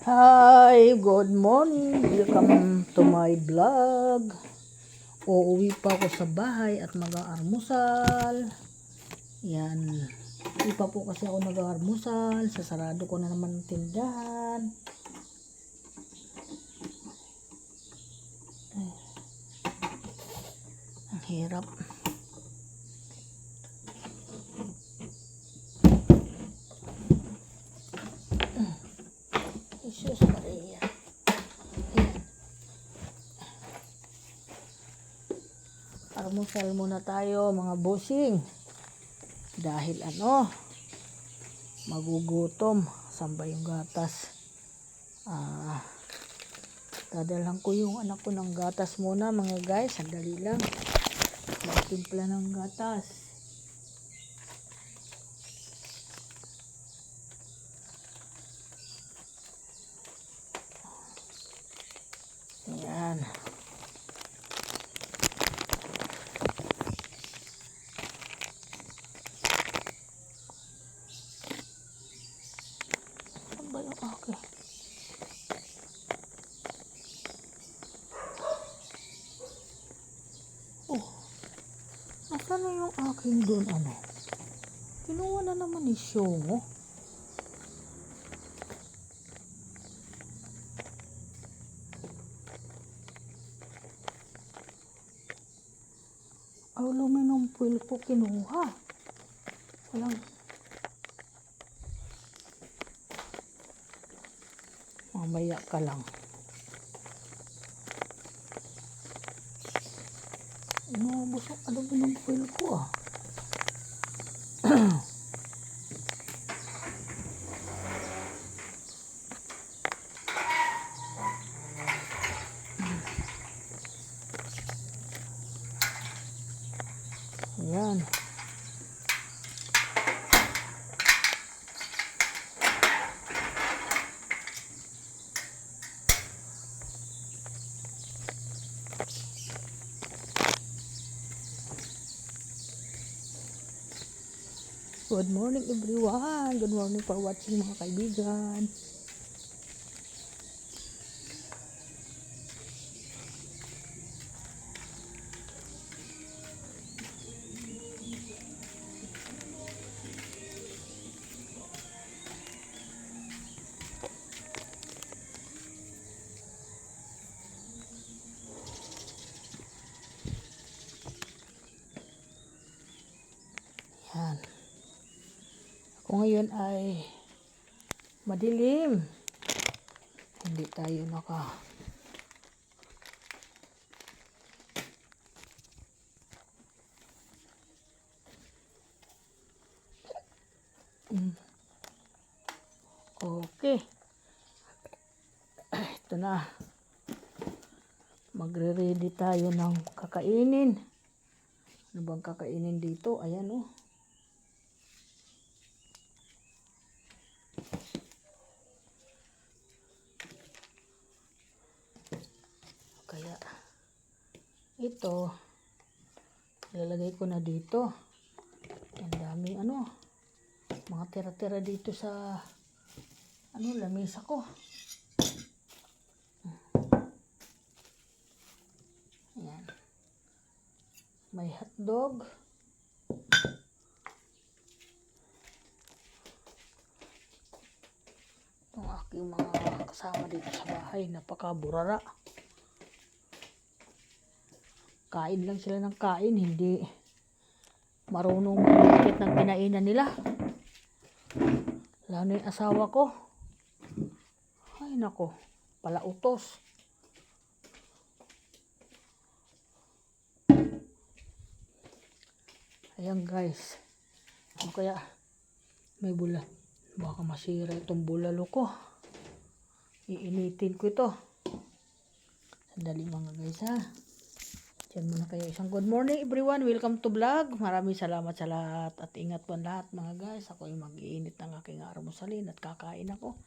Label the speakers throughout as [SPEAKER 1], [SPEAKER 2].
[SPEAKER 1] Hi, good morning. Welcome to my vlog. Uuwi pa ako sa bahay at mag-aalmusal. Yan. Hindi pa po kasi ako nag-aalmusal. Sasarado ko na naman ang tindahan. Ang hirap. Jesus Maria. Almusal muna tayo mga bossing. Dahil magugutom. Saan ba yung gatas? Dadalhan ko yung anak ko ng gatas muna mga guys. Sandali lang. Magtimpla ng gatas. Ayan. Saan ba yung akin? Oh. Nasaan na yung akin doon Kinuha na naman ni Shongo. Aluminum foil ko kinuha. Walang. Mamaya ka lang. Inubos ang aluminum foil ko Ayan. Good morning everyone. Good morning for watching mga kaibigan. Yan. Ako ngayon ay madilim. Hindi tayo Okay. Ito na. Magre-ready tayo ng kakainin. Ano bang kakainin dito? Ayan Kaya ito ilalagay ko na dito. Ang dami mga tira-tira dito sa lamesa ko. Ayan. May hotdog. Itong aking mga kasama dito sa bahay, napakaburara. Kain lang sila ng kain, hindi marunong magdikit ng kinainan nila. Lalo na yung asawa ko. Ay nako, palautos. Ayan guys. Kaya may bula. Baka masira itong bulalo ko. Iinitin ko ito. Sandali mga guys Diyan muna kayo. Isang good morning everyone. Welcome to vlog. Maraming salamat sa lahat. At ingat po lahat mga guys. Ako ay mag-iinit ng aking almusalin at kakain ako.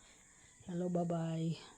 [SPEAKER 1] Hello, bye-bye.